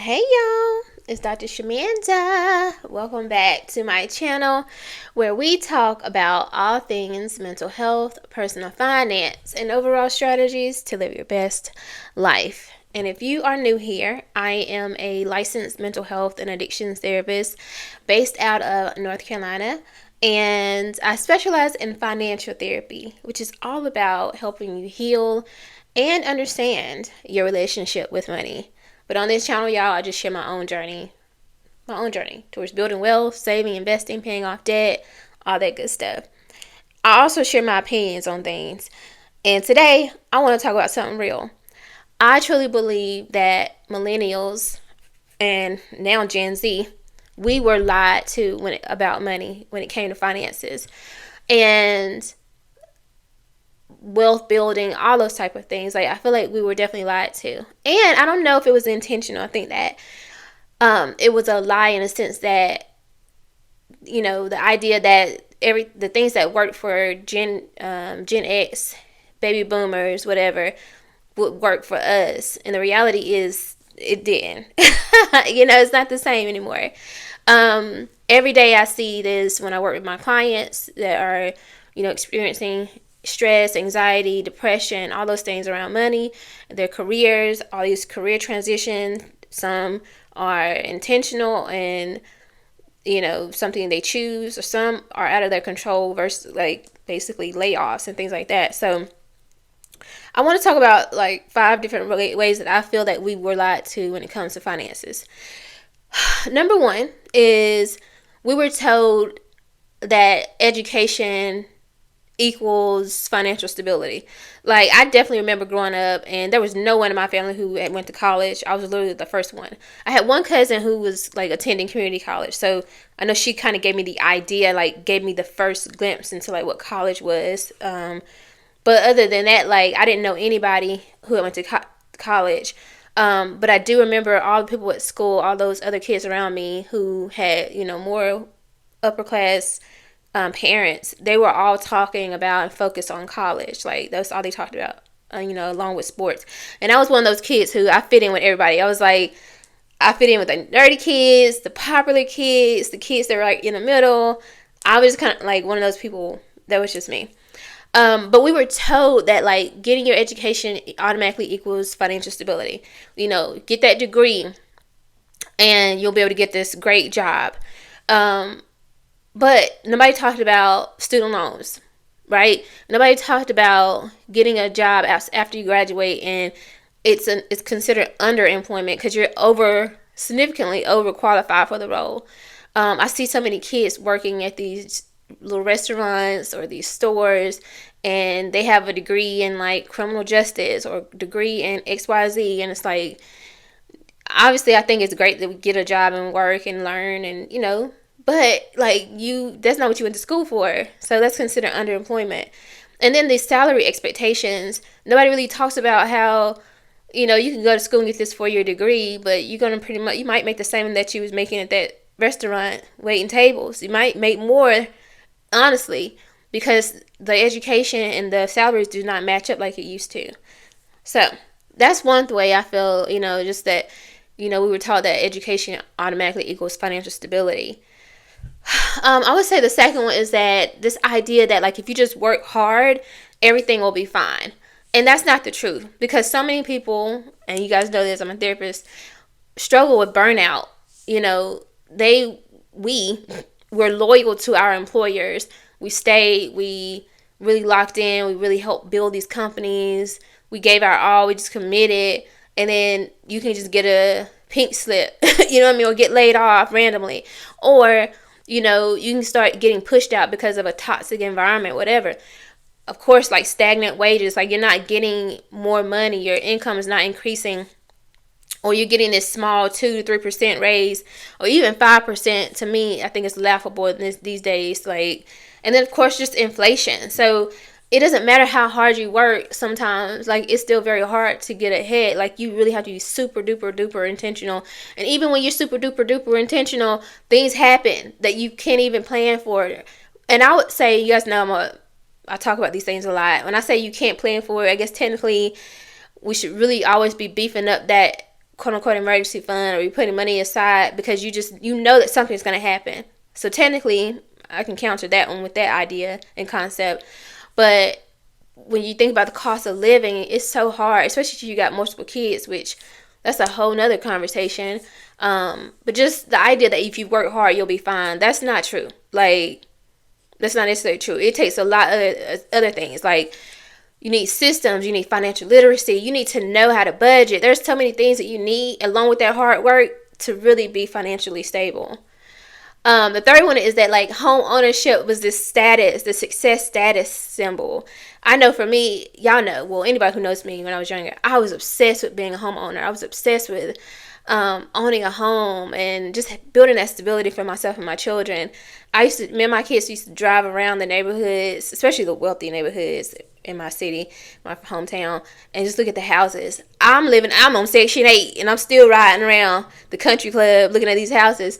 Hey y'all, it's Dr. Shamanda. Welcome back to my channel where we talk about all things mental health, personal finance, and overall strategies to live your best life. And if you are new here, I am a licensed mental health and addictions therapist based out of North Carolina. And I specialize in financial therapy, which is all about helping you heal and understand your relationship with money. But on this channel, y'all, I just share my own journey towards building wealth, saving, investing, paying off debt, all that good stuff. I also share my opinions on things. And today, I want to talk about something real. I truly believe that millennials and now Gen Z, we were lied to about money when it came to finances. And wealth building, all those type of things. Like, I feel like we were definitely lied to. And I don't know if it was intentional. I think that it was a lie in a sense that, you know, the idea that the things that worked for Gen X, baby boomers, whatever, would work for us. And the reality is it didn't. You know, it's not the same anymore. Every day I see this when I work with my clients that are, you know, experiencing stress, anxiety, depression, all those things around money, their careers, all these career transitions. Some are intentional and, you know, something they choose, or some are out of their control versus like basically layoffs and things like that. So I want to talk about like 5 different ways that I feel that we were lied to when it comes to finances. Number 1 is we were told that education equals financial stability. Like, I definitely remember growing up and there was no one in my family who had went to college. I was literally the first one. I had one cousin who was like attending community college, so I know she kind of gave me the idea, like gave me the first glimpse into like what college was. But other than that, like, I didn't know anybody who had went to college. But I do remember all the people at school, all those other kids around me who had, you know, more upper class parents. They were all talking about and focused on college. Like, that's all they talked about, you know, along with sports. And I was one of those kids who I fit in with everybody. I was like, I fit in with the nerdy kids, the popular kids, the kids that were like in the middle. I was kind of like one of those people. That was just me. But we were told that like getting your education automatically equals financial stability. You know, get that degree and you'll be able to get this great job. But nobody talked about student loans, right? Nobody talked about getting a job after you graduate, and it's considered underemployment because you're significantly overqualified for the role. I see so many kids working at these little restaurants or these stores, and they have a degree in like criminal justice or degree in XYZ, and it's like, obviously I think it's great that we get a job and work and learn and, you know, but like, that's not what you went to school for. So that's considered underemployment. And then the salary expectations, nobody really talks about how, you know, you can go to school and get this 4-year degree, but you're going to you might make the same that you was making at that restaurant waiting tables. You might make more, honestly, because the education and the salaries do not match up like it used to. So that's one way I feel, you know, just that, you know, we were taught that education automatically equals financial stability. I would say the second one is that this idea that like if you just work hard, everything will be fine. And that's not the truth, because so many people, and you guys know this, I'm a therapist, struggle with burnout. You know, we're loyal to our employers. We stayed, we really locked in, we really helped build these companies. We gave our all, we just committed, and then you can just get a pink slip, you know what I mean, or get laid off randomly. Or, you know, you can start getting pushed out because of a toxic environment, whatever. Of course, like stagnant wages, like you're not getting more money, your income is not increasing, or you're getting this small 2 to 3% raise, or even 5%. To me, I think it's laughable these days. Like, and then of course, just inflation. So it doesn't matter how hard you work. Sometimes, like, it's still very hard to get ahead. Like, you really have to be super duper duper intentional. And even when you're super duper duper intentional, things happen that you can't even plan for. And I would say, you guys know I talk about these things a lot. When I say you can't plan for it, I guess technically we should really always be beefing up that quote unquote emergency fund, or you're putting money aside because you know that something's going to happen. So technically, I can counter that one with that idea and concept. But when you think about the cost of living, it's so hard, especially if you got multiple kids, which that's a whole nother conversation. But just the idea that if you work hard, you'll be fine, that's not true. Like, that's not necessarily true. It takes a lot of other things. Like, you need systems, you need financial literacy, you need to know how to budget. There's so many things that you need along with that hard work to really be financially stable. The third one is that, like, home ownership was this status, the success status symbol. I know for me, y'all know, well, anybody who knows me when I was younger, I was obsessed with being a homeowner. I was obsessed with owning a home and just building that stability for myself and my children. Me and my kids used to drive around the neighborhoods, especially the wealthy neighborhoods in my city, my hometown, and just look at the houses. I'm on Section 8, and I'm still riding around the country club looking at these houses.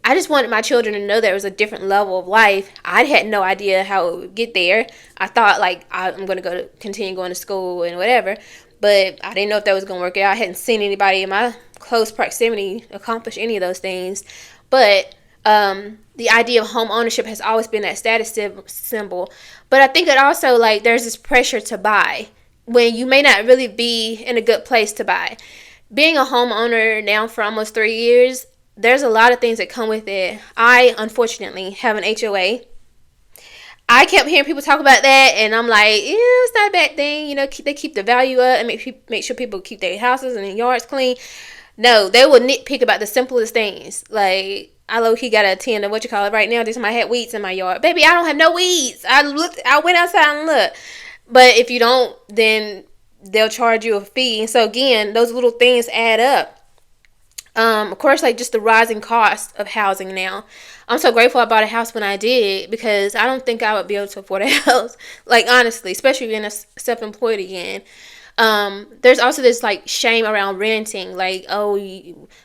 I just wanted my children to know there was a different level of life. I had no idea how it would get there. I thought, like, I'm going to continue going to school and whatever, but I didn't know if that was going to work out. I hadn't seen anybody in my close proximity accomplish any of those things. But the idea of home ownership has always been that status symbol. But I think it also, like, there's this pressure to buy when you may not really be in a good place to buy. Being a homeowner now for almost 3 years, there's a lot of things that come with it. I, unfortunately, have an HOA. I kept hearing people talk about that, and I'm like, yeah, it's not a bad thing. You know, they keep the value up and make sure people keep their houses and their yards clean. No, they will nitpick about the simplest things. Like, I low-key got to attend to right now. Just I had weeds in my yard. Baby, I don't have no weeds. I went outside and looked. But if you don't, then they'll charge you a fee. So again, those little things add up. Of course, like, just the rising cost of housing now. I'm so grateful I bought a house when I did, because I don't think I would be able to afford a house. Like, honestly, especially being self-employed again. There's also this, like, shame around renting. Like, oh,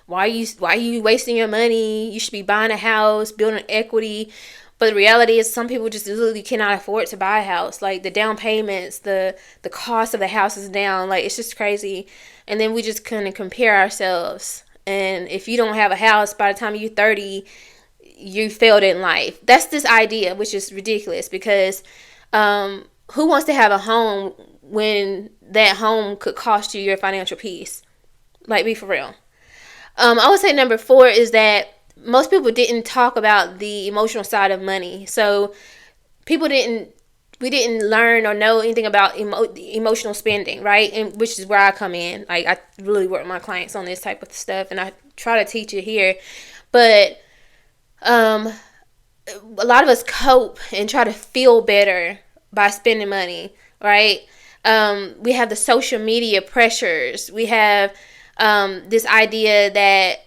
why are you wasting your money? You should be buying a house, building equity. But the reality is, some people just literally cannot afford to buy a house. Like, the down payments, the cost of the house is down. Like, it's just crazy. And then we just kind of compare ourselves. And if you don't have a house by the time you're 30, you failed in life. That's this idea, which is ridiculous, because who wants to have a home when that home could cost you your financial peace? Like, be for real. I would say number 4 is that most people didn't talk about the emotional side of money. So we didn't learn or know anything about emotional spending, right? And which is where I come in. Like, I really work with my clients on this type of stuff, and I try to teach it here. But a lot of us cope and try to feel better by spending money, right? We have the social media pressures. We have this idea that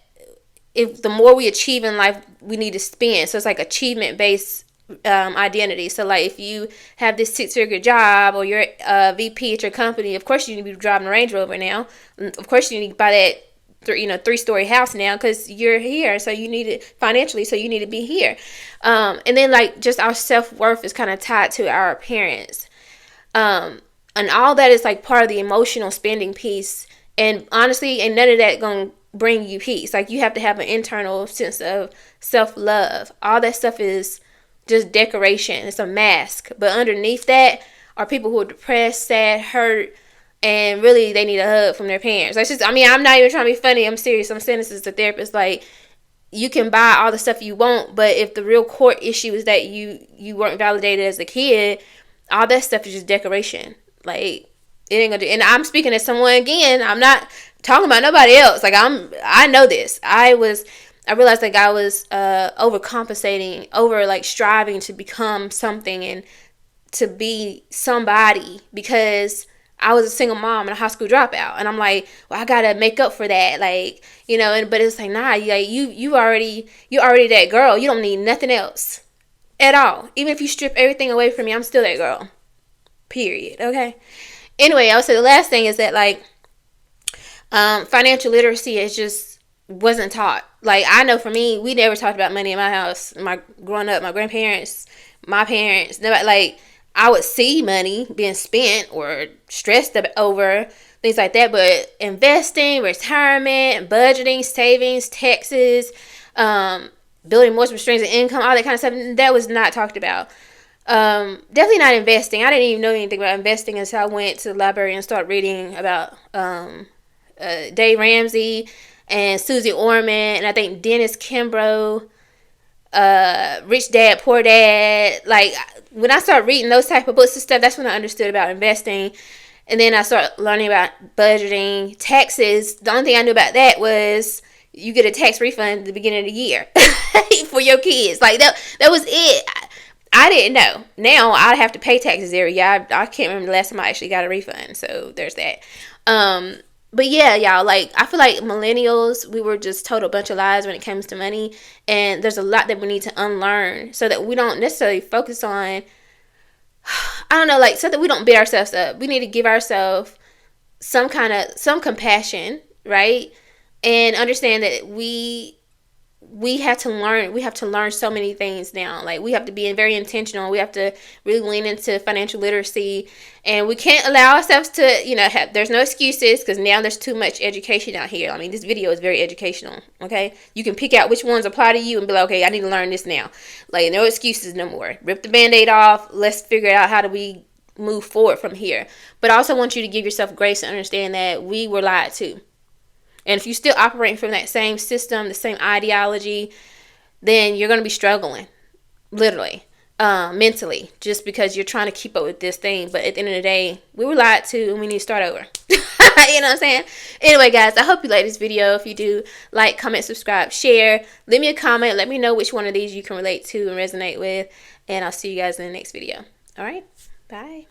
if the more we achieve in life, we need to spend. So it's like achievement-based identity. So, like, if you have this 6-figure job, or you're a VP at your company, of course you need to be driving a Range Rover now. Of course you need to buy that 3-story house now, because you're here, so you need it financially, so you need to be here. And then, like, just our self-worth is kind of tied to our appearance, and all that is, like, part of the emotional spending piece. And honestly, ain't none of that gonna bring you peace. Like, you have to have an internal sense of self-love. All that stuff is just decoration. It's a mask. But underneath that are people who are depressed, sad, hurt, and really they need a hug from their parents. That's just, I'm not even trying to be funny. I'm serious. I'm saying this as a therapist. Like, you can buy all the stuff you want, but if the real core issue is that you weren't validated as a kid, all that stuff is just decoration. Like, it ain't gonna do. And I'm speaking as someone, again, I'm not talking about nobody else. Like, I know this. I realized, like, I was overcompensating, like, striving to become something and to be somebody, because I was a single mom and a high school dropout, and I'm like, well, I gotta make up for that, like, you know. But it's like, nah, you already that girl. You don't need nothing else at all. Even if you strip everything away from me, I'm still that girl. Period. Okay. Anyway, I would say the last thing is that, like, financial literacy is just wasn't taught. Like, I know for me, we never talked about money in my house. Growing up, my grandparents, my parents, nobody, like, I would see money being spent or stressed over, things like that. But investing, retirement, budgeting, savings, taxes, building multiple streams of income, all that kind of stuff, that was not talked about. Definitely not investing. I didn't even know anything about investing until I went to the library and started reading about Dave Ramsey and Susie Orman, and I think Dennis Kimbrough, Rich Dad, Poor Dad. Like, when I started reading those type of books and stuff, that's when I understood about investing. And then I started learning about budgeting, taxes. The only thing I knew about that was you get a tax refund at the beginning of the year for your kids. Like, that was it. I didn't know. Now I have to pay taxes every year. I can't remember the last time I actually got a refund. So there's that. But yeah, y'all, like, I feel like millennials, we were just told a bunch of lies when it comes to money. And there's a lot that we need to unlearn so that we don't necessarily focus on, I don't know, like, so that we don't beat ourselves up. We need to give ourselves some compassion, right? And understand that we have to learn so many things now. Like, we have to be very intentional. We have to really lean into financial literacy, and we can't allow ourselves to, there's no excuses, because now there's too much education out here. I mean, this video is very educational, okay? You can pick out which ones apply to you and be like, okay, I need to learn this now. Like, no excuses no more. Rip the Band-Aid off. Let's figure out how do we move forward from here. But I also want you to give yourself grace and understand that we were lied to. And if you're still operating from that same system, the same ideology, then you're going to be struggling, literally, mentally, just because you're trying to keep up with this thing. But at the end of the day, we were lied to, and we need to start over. You know what I'm saying? Anyway, guys, I hope you like this video. If you do, like, comment, subscribe, share. Leave me a comment. Let me know which one of these you can relate to and resonate with. And I'll see you guys in the next video. All right? Bye.